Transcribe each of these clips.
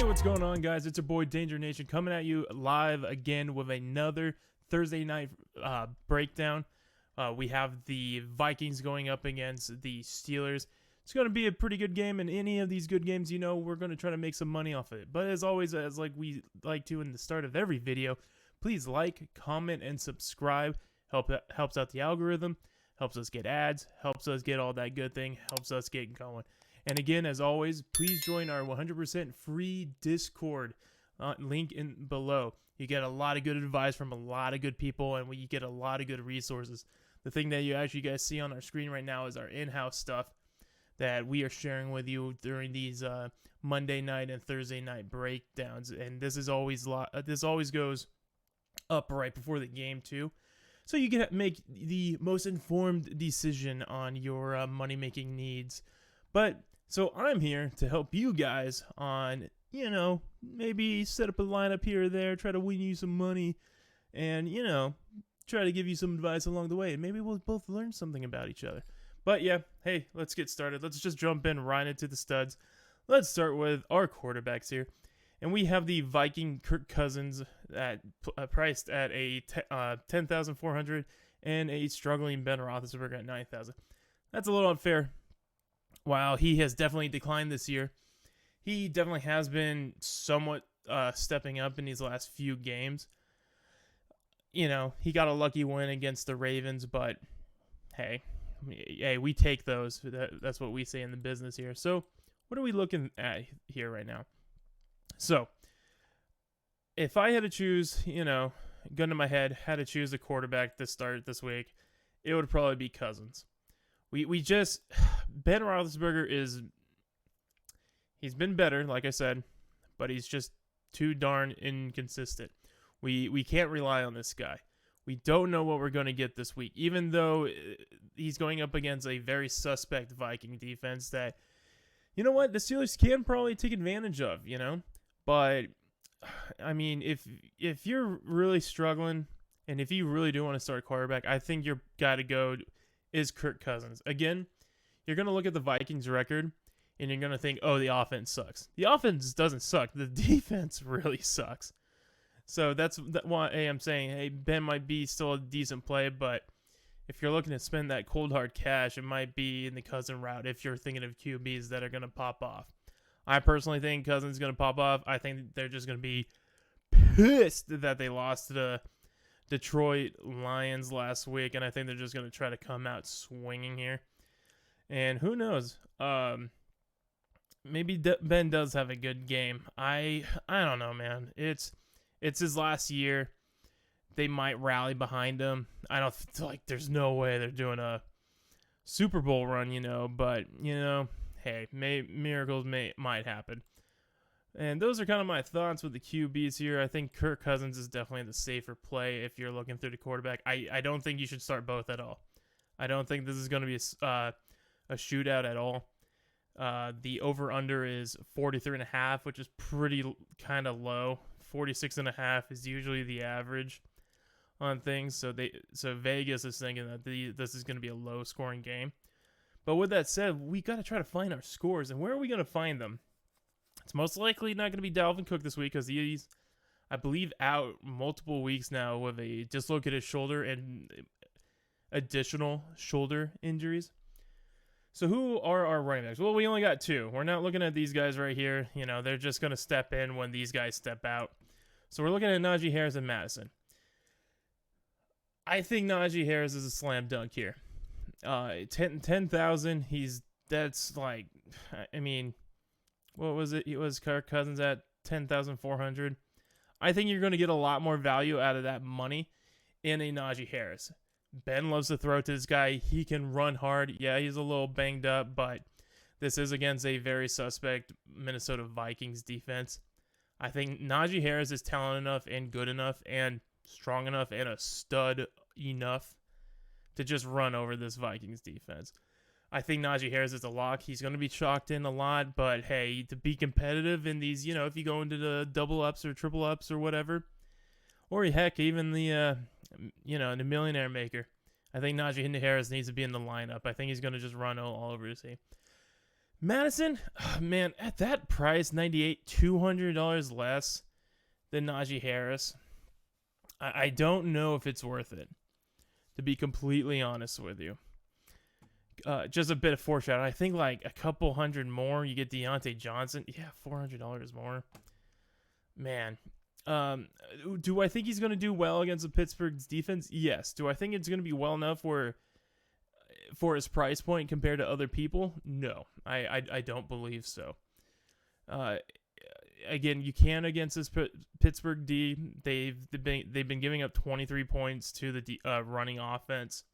Hey, what's going on, guys? It's your boy Dangernation coming at you live again with another Thursday night breakdown. We have the Vikings going up against the Steelers. It's going to be a pretty good game, and any of these good games, you know, we're going to try to make some money off of it. But as always, as like we like to in the start of every video, please like, comment, and subscribe. Helps out the algorithm, helps us get ads, helps us get all that good thing, helps us get going. And again, as always, please join our 100% free Discord link in below. You get a lot of good advice from a lot of good people, and you get a lot of good resources. The thing that you actually guys see on our screen right now is our in-house stuff that we are sharing with you during these Monday night and Thursday night breakdowns. And this is always goes up right before the game too, so you can make the most informed decision on your money-making needs. But so I'm here to help you guys on, you know, maybe set up a lineup here or there, try to win you some money, and, you know, try to give you some advice along the way. And maybe we'll both learn something about each other. But yeah, hey, let's get started. Let's just jump in right into the studs. Let's start with our quarterbacks here. And we have the Viking Kirk Cousins at priced at a 10,400 and a struggling Ben Roethlisberger at 9,000. That's a little unfair. While he has definitely declined this year, he definitely has been somewhat stepping up in these last few games. You know, he got a lucky win against the Ravens, but hey, we take those. That's what we say in the business here. So what are we looking at here right now? So if I had to choose, you know, gun to my head, had to choose a quarterback to start this week, it would probably be Cousins. We just, Ben Roethlisberger he's been better, like I said, but he's just too darn inconsistent. We can't rely on this guy. We don't know what we're going to get this week, even though he's going up against a very suspect Viking defense that, you know what, the Steelers can probably take advantage of, you know? But, I mean, if you're really struggling and if you really do want to start a quarterback, I think your guy to go is Kirk Cousins. Again, you're going to look at the Vikings record and you're going to think, oh, the offense sucks. The offense doesn't suck. The defense really sucks. So that's why I'm saying, hey, Ben might be still a decent play, but if you're looking to spend that cold hard cash, it might be in the Cousin route if you're thinking of QBs that are going to pop off. I personally think Cousins is going to pop off. I think they're just going to be pissed that they lost to the Detroit Lions last week, and I think they're just going to try to come out swinging here. And who knows? Maybe Ben does have a good game. I don't know, man. It's his last year. They might rally behind him. I don't there's no way they're doing a Super Bowl run, you know. But you know, hey, miracles might happen. And those are kind of my thoughts with the QBs here. I think Kirk Cousins is definitely the safer play if you're looking through the quarterback. I don't think you should start both at all. I don't think this is going to be a shootout at all. The over-under is 43.5, which is pretty kind of low. 46.5 is usually the average on things. So Vegas is thinking that this is going to be a low-scoring game. But with that said, we got to try to find our scores. And where are we going to find them? It's most likely not going to be Dalvin Cook this week because he's, I believe, out multiple weeks now with a dislocated shoulder and additional shoulder injuries. So who are our running backs? Well, we only got two. We're not looking at these guys right here. You know, they're just going to step in when these guys step out. So we're looking at Najee Harris and Madison. I think Najee Harris is a slam dunk here. 10,000. That's like, I mean, what was it? It was Kirk Cousins at 10,400. I think you're going to get a lot more value out of that money in a Najee Harris. Ben loves to throw to this guy. He can run hard. Yeah, he's a little banged up, but this is against a very suspect Minnesota Vikings defense. I think Najee Harris is talented enough and good enough and strong enough and a stud enough to just run over this Vikings defense. I think Najee Harris is a lock. He's going to be chalked in a lot, but hey, to be competitive in these, you know, if you go into the double ups or triple ups or whatever, or heck, even the, the millionaire maker, I think Najee Harris needs to be in the lineup. I think he's going to just run all over his team. Madison, man, at that price, 98, $200 less than Najee Harris. I don't know if it's worth it, to be completely honest with you. Just a bit of foreshadowing. I think like a couple hundred more, you get Deontay Johnson. Yeah, $400 more. Man, do I think he's going to do well against the Pittsburgh's defense? Yes. Do I think it's going to be well enough for his price point compared to other people? No, I don't believe so. Again, you can against this Pittsburgh D. They've been giving up 23 points to the running offense,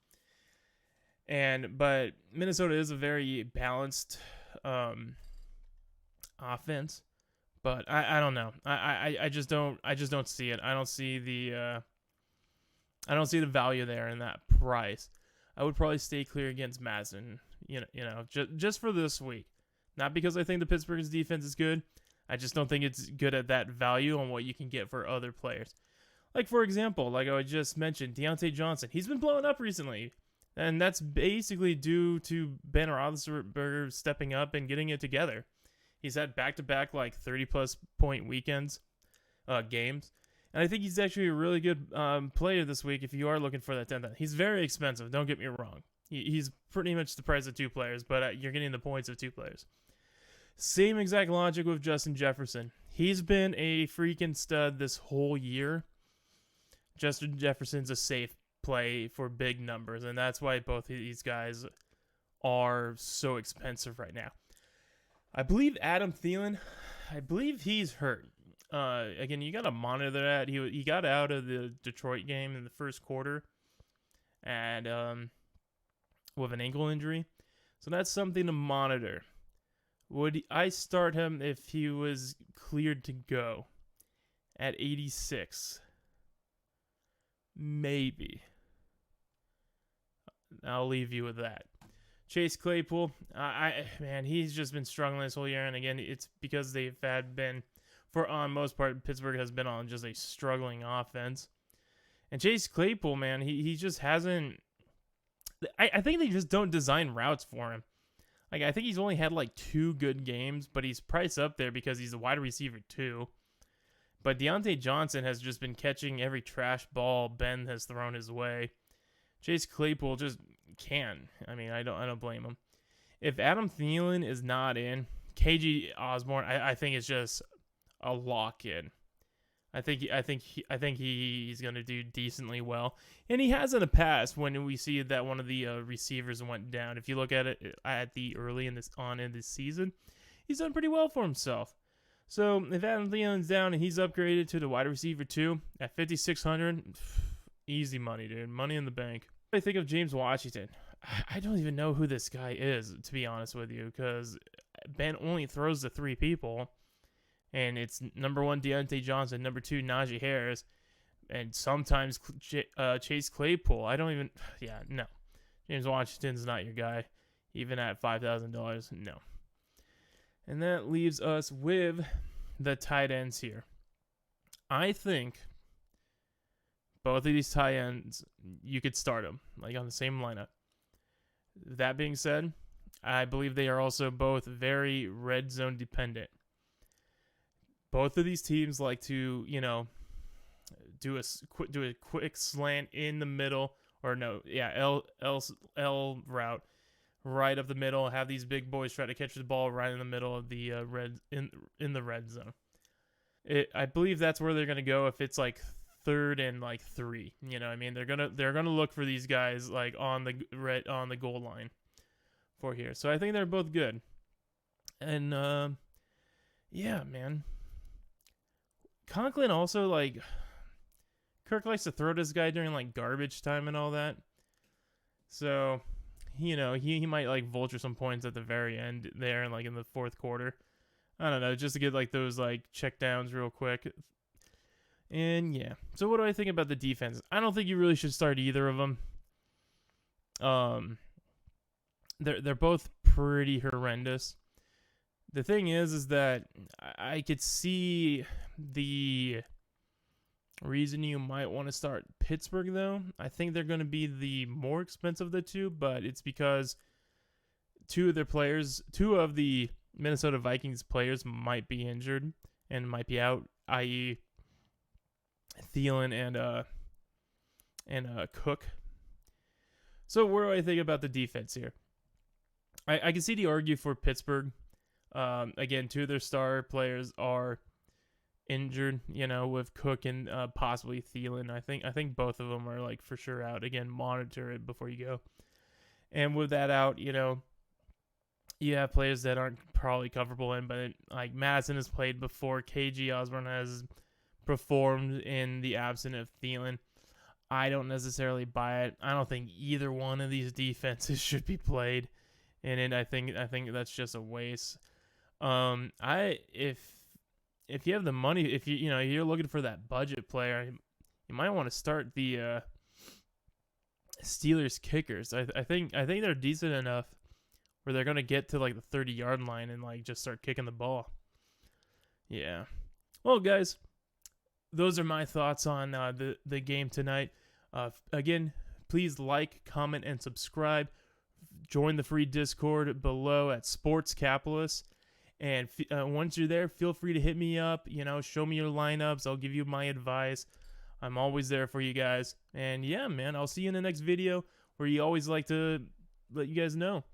but Minnesota is a very balanced offense. But I don't know. I just don't see it. I don't see the value there in that price. I would probably stay clear against Madison. Just for this week. Not because I think the Pittsburgh's defense is good. I just don't think it's good at that value on what you can get for other players. Like, for example, like I just mentioned, Deontay Johnson. He's been blowing up recently. And that's basically due to Ben Roethlisberger stepping up and getting it together. He's had back-to-back, like, 30-plus point games. And I think he's actually a really good player this week if you are looking for that 10th. He's very expensive, don't get me wrong. He's pretty much the price of two players, but you're getting the points of two players. Same exact logic with Justin Jefferson. He's been a freaking stud this whole year. Justin Jefferson's a safe play for big numbers, and that's why both of these guys are so expensive right now. I believe Adam Thielen, he's hurt. Again, you got to monitor that. He got out of the Detroit game in the first quarter and with an ankle injury. So that's something to monitor. Would I start him if he was cleared to go at 86? Maybe. I'll leave you with that. Chase Claypool, man, he's just been struggling this whole year, and again, it's because they've been, for on most part, Pittsburgh has been on just a struggling offense. And Chase Claypool, man, he just hasn't. I think they just don't design routes for him. Like, I think he's only had like 2 good games, but he's priced up there because he's a wide receiver too. But Deontay Johnson has just been catching every trash ball Ben has thrown his way. Chase Claypool just can. I mean, I don't blame him. If Adam Thielen is not in, KG Osborne, I think it's just a lock-in. I think he's gonna do decently well, and he has in the past when we see that one of the receivers went down. If you look at it at the early in this season, he's done pretty well for himself. So if Adam Thielen's down and he's upgraded to the wide receiver 2 at 5,600, easy money, dude. Money in the bank. I think of James Washington. I don't even know who this guy is, to be honest with you, because Ben only throws to 3 people. And it's number 1, Deontay Johnson, number 2, Najee Harris, and sometimes Chase Claypool. No. James Washington's not your guy, even at $5,000, no. And that leaves us with the tight ends here. I think both of these tight ends, you could start them, like on the same lineup. That being said, I believe they are also both very red zone dependent. Both of these teams like to, do a quick slant in the middle, or L route right up the middle. Have these big boys try to catch the ball right in the middle of the in the red zone. I believe that's where they're gonna go if it's like 3rd and like 3. You know what I mean? They're gonna look for these guys like on the goal line for here. So I think they're both good. And yeah, man. Conklin also, like, Kirk likes to throw this guy during like garbage time and all that. So, he might like vulture some points at the very end there and like in the 4th quarter. I don't know, just to get like those like check downs real quick. And yeah. So what do I think about the defense? I don't think you really should start either of them. They're both pretty horrendous. The thing is that I could see the reason you might want to start Pittsburgh, though. I think they're going to be the more expensive of the two, but it's because two of the Minnesota Vikings players might be injured and might be out, i.e. Thielen and Cook. So what do I think about the defense here? I can see the argument for Pittsburgh. Again, two of their star players are injured, with Cook and possibly Thielen. I think both of them are like for sure out. Again, monitor it before you go. And with that out, you have players that aren't probably comfortable in, but like Madison has played before. KG Osborne has performed in the absence of Thielen. I don't necessarily buy it. I don't think either one of these defenses should be played. And I think that's just a waste. If you have the money, if you're looking for that budget player, you might want to start the Steelers kickers. I think they're decent enough where they're gonna get to like the 30-yard line and like just start kicking the ball. Yeah. Well, guys, those are my thoughts on the game tonight. Again, please like, comment, and subscribe. Join the free Discord below at Sports Capitalist. And once you're there, feel free to hit me up. Show me your lineups. I'll give you my advice. I'm always there for you guys. And yeah, man, I'll see you in the next video where you always like to let you guys know.